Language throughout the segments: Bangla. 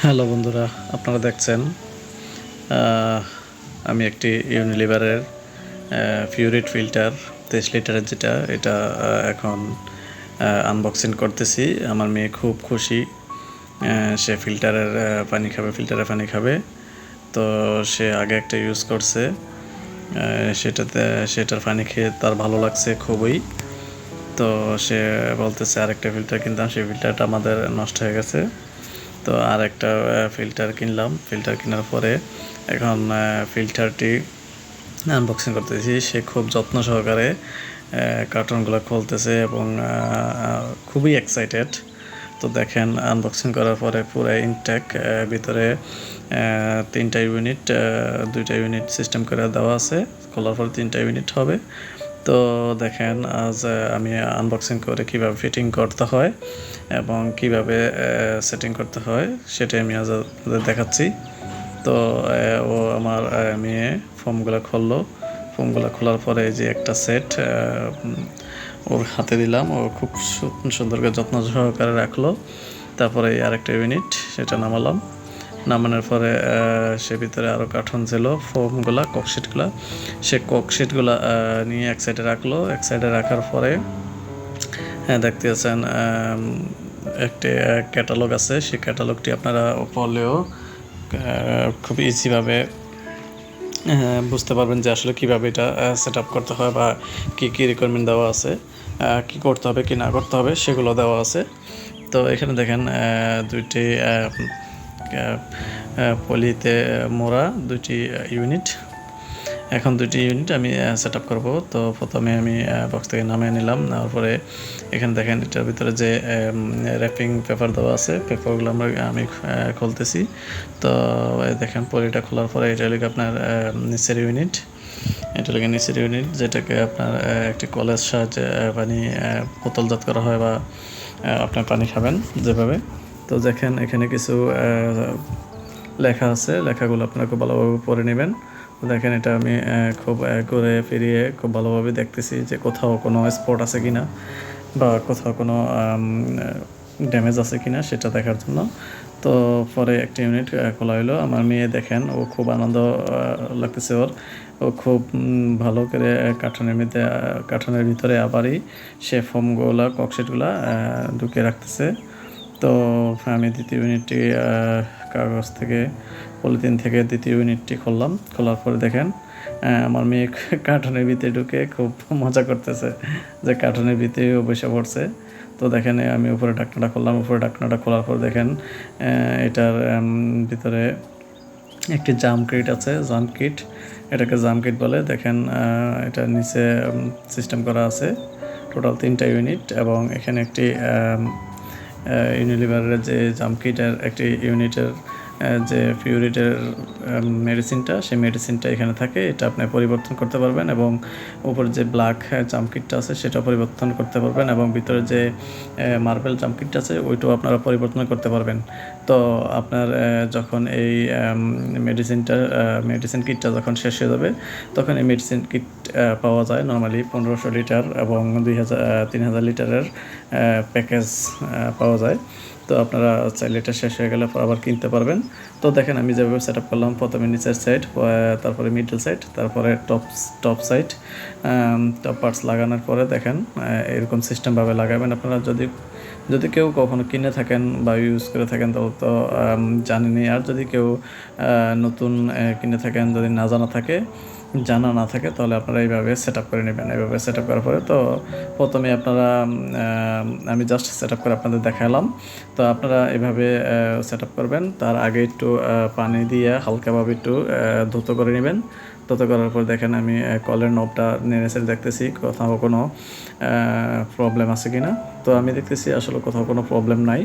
হ্যালো বন্ধুরা, আপনারা দেখছেন আমি একটি ইউনিলিভারের পিউরিট ফিল্টার 23 লিটারের যেটা এটা এখন আনবক্সিং করতেছি। আমার মেয়ে খুব খুশি, সে ফিল্টারের পানি খাবে। তো সে আগে একটা ইউজ করছে, সেটার পানি খেয়ে তার ভালো লাগছে খুবই। তো সে বলতেছে আরেকটা ফিল্টার কিনতাম, সেই ফিল্টারটা আমাদের নষ্ট হয়ে গেছে। তো আর একটা ফিল্টার কিনলাম। ফিল্টার কেনার পরে এখন ফিল্টারটি আনবক্সিং করতেছি। সে খুব যত্ন সহকারে কার্টনগুলো খুলতেছে এবং খুবই এক্সাইটেড। তো দেখেন, আনবক্সিং করার পরে পুরো ইনটেক, ভিতরে 3টা ইউনিট, 2টা ইউনিট সিস্টেম করে দেওয়া আছে। খোলার পরে 3টা ইউনিট হবে। তো দেখেন, আজ আমি আনবক্সিং করে কীভাবে ফিটিং করতে হয় এবং কীভাবে সেটিং করতে হয় সেটাই আমি আজ আপনাদের দেখাচ্ছি। তো ও আমার মেয়ে ফোমগুলো খোলার পরে যে একটা সেট ওর হাতে দিলাম, ও খুব সুন্দর করে যত্ন সহকারে রাখলো। তারপরে আরেকটা ইউনিট সেটা নামানোর পরে সে ভিতরে আরও কার্টন ছিল, ফোমগুলা ককশিটগুলা, সে ককশিটগুলা নিয়ে এক সাইডে রাখলো। এক সাইডে রাখার পরে দেখতে পাচ্ছেন একটি ক্যাটালগ আছে। সেই ক্যাটালগটি আপনারা পড়লেও খুব ইজিভাবে বুঝতে পারবেন যে আসলে কীভাবে এটা সেট আপ করতে হয় বা কী কী রিকোয়ারমেন্ট দেওয়া আছে, কী করতে হবে কী না করতে হবে সেগুলো দেওয়া আছে। তো এখানে দেখেন দুইটি পলিতে মোড়া দুইটি ইউনিট। এখন দুটি ইউনিট আমি সেট আপ করবো। তো প্রথমে আমি বক্স থেকে নামিয়ে নিলাম। নেওয়ার পরে এখানে দেখেন এটার ভিতরে যে র্যাপিং পেপার দেওয়া আছে, পেপারগুলো আমি খুলতেছি। তো দেখেন পলিটা খোলার পরে এটা লিখে আপনার নিচের ইউনিট, যেটাকে আপনার একটি কলের সাহায্যে পানি বোতলজাত করা হয় বা আপনার পানি খাবেন যেভাবে। তো দেখেন এখানে কিছু লেখা আছে, লেখাগুলো আপনারা খুব ভালোভাবে পড়ে নেবেন। দেখেন এটা আমি খুব ঘুরে ফিরিয়ে খুব ভালোভাবে দেখতেছি যে কোথাও কোনো স্পট আছে কিনা বা কোথাও কোনো ড্যামেজ আছে কিনা সেটা দেখার জন্য। তো পরে একটা ইউনিট খোলা হলো। আমার মেয়ে দেখেন, ও খুব আনন্দ লাগতেছে ওর। ও খুব ভালো করে কার্টনের ভিতরে আবারই সে ফোমগুলা ককশিটগুলা ঢুকিয়ে রাখতেছে। তো আমি দ্বিতীয় ইউনিটটি কাগজ থেকে পলিথিন থেকে দ্বিতীয় ইউনিটটি খোলার পরে দেখেন আমার মেয়ে কার্টনের ভিতরে ঢুকে খুব মজা করতেছে যে কার্টনের ভিতরেও বসে পড়ছে। তো দেখেন আমি উপরে ঢাকনাটা খুললাম। উপরে ঢাকনাটা খোলার পর দেখেন এটার ভিতরে একটি জাম কিট আছে, এটাকে জাম কিট বলে। দেখেন এটার নিচে সিস্টেম করা আছে টোটাল 3টা ইউনিট এবং এখানে একটি ইউনিলিভারের যে জাম কিটের একটি ইউনিটের যে পিউরিটের মেডিসিনটা, সেই মেডিসিনটা এখানে থাকে। এটা আপনি পরিবর্তন করতে পারবেন এবং উপরে যে ব্ল্যাক জামকিটটা আছে সেটা পরিবর্তন করতে পারবেন এবং ভিতরে যে মার্বেল জামকিটটা আছে ওইটাও আপনারা পরিবর্তন করতে পারবেন। তো আপনার যখন এই মেডিসিন কিটটা যখন শেষ হয়ে যাবে তখন এই মেডিসিন কিট পাওয়া যায় নর্মালি 1500 লিটার এবং 3000 লিটারের প্যাকেজ পাওয়া যায়। তো আপনারা চাইলে এটা শেষ হয়ে গেলে আবার কিনতে পারবেন। তো দেখেন আমি যেভাবে সেট আপ করলাম, প্রথমে নিচের সাইড, তারপরে মিডল সাইড, তারপরে টপ সাইড, টপ পার্টস লাগানোর পরে দেখেন এরকম সিস্টেমভাবে লাগাবেন। আপনারা যদি কেউ কখনো কিনে থাকেন বা ইউজ করে থাকেন তাহলে তো জানেনই। আর যদি কেউ নতুন কিনে থাকেন, যদি জানা না থাকে তাহলে আপনারা এইভাবে সেট আপ করে নেবেন। এইভাবে সেট আপ করার পরে তো প্রথমে আপনারা আমি জাস্ট সেট আপ করে আপনাদের দেখালাম। তো আপনারা এভাবে সেট আপ করবেন। তার আগে একটু পানি দিয়ে হালকাভাবে একটু ধুতো করে নেবেন। ধুতো করার পর দেখেন আমি কলের নবটা নেড়ে দেখতেছি কোথাও কোনো প্রবলেম আছে কি না। তো আমি দেখতেছি আসলে কোথাও কোনো প্রবলেম নাই।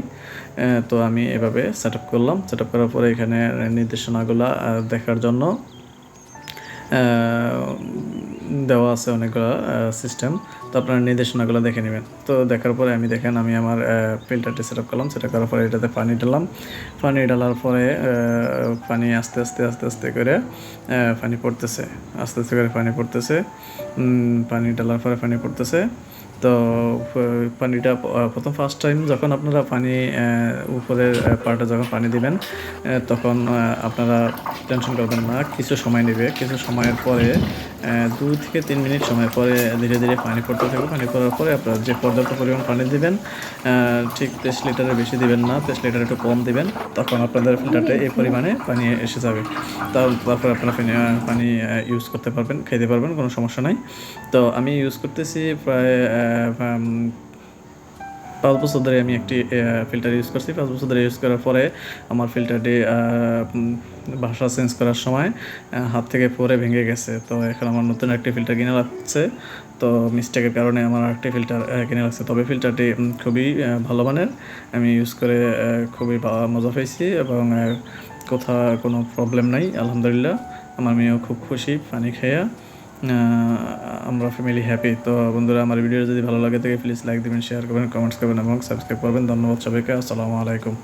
তো আমি এভাবে সেট আপ করলাম। সেট আপ করার পরে এখানে নির্দেশনাগুলো দেখার জন্য দেওয়া আছে অনেকগুলো সিস্টেম। তো আপনারা নির্দেশনাগুলো দেখে নেবেন। তো দেখার পরে দেখেন আমি আমার ফিল্টারটি সেট আপ করলাম। সেট আপ করার পরে এটাতে পানি ঢালার পরে পানি আস্তে আস্তে করে পানি পড়তেছে। পানি ঢালার পরে পানি পড়তেছে। তো পানিটা প্রথম ফার্স্ট টাইম যখন আপনারা পানি উপরের পার্টে যখন পানি দিবেন তখন আপনারা টেনশন করবেন না, কিছু সময় নেবে। কিছু সময়ের পরে 2 থেকে 3 মিনিট সময় পরে ধীরে ধীরে পানি পড়তে থাকবে। পানি পড়ার পরে আপনারা যে পর্যাপ্ত পরিমাণ পানি দিবেন, ঠিক 23 লিটারের বেশি দিবেন না, 23 লিটার একটু কম দিবেন। তখন আপনাদের ফিল্টারটা এই পরিমাণে পানি এসে যাবে। তারপর আপনারা পানি ইউজ করতে পারবেন, খেতে পারবেন, কোনো সমস্যা নাই। তো আমি ইউজ করতেছি প্রায় 5 বছর ধরে আমি একটি ফিল্টার ইউজ করছি। 5 বছর ধরে ইউজ করার পরে আমার ফিল্টারটি বাসা চেঞ্জ করার সময় হাত থেকে পড়ে ভেঙে গেছে। তো এখন আমার নতুন একটি ফিল্টার কিনে লাগছে। তো মিস্টেকের কারণে আমার আরেকটি ফিল্টার কিনে লাগছে। তবে ফিল্টারটি খুবই ভালো মানের, আমি ইউজ করে খুবই মজা পেয়েছি এবং কোথাও কোনো প্রবলেম নাই, আলহামদুলিল্লাহ। আমার মেয়েও খুব খুশি পানি খেয়ে। আমরা ফ্যামিলি হ্যাপি। তো বন্ধুরা, আমার ভিডিও যদি ভালো লাগে থাকে প্লিজ লাইক দিবেন, শেয়ার করবেন, কমেন্টস করবেন এবং সাবস্ক্রাইব করবেন। ধন্যবাদ সবাইকে। আসসালামু আলাইকুম।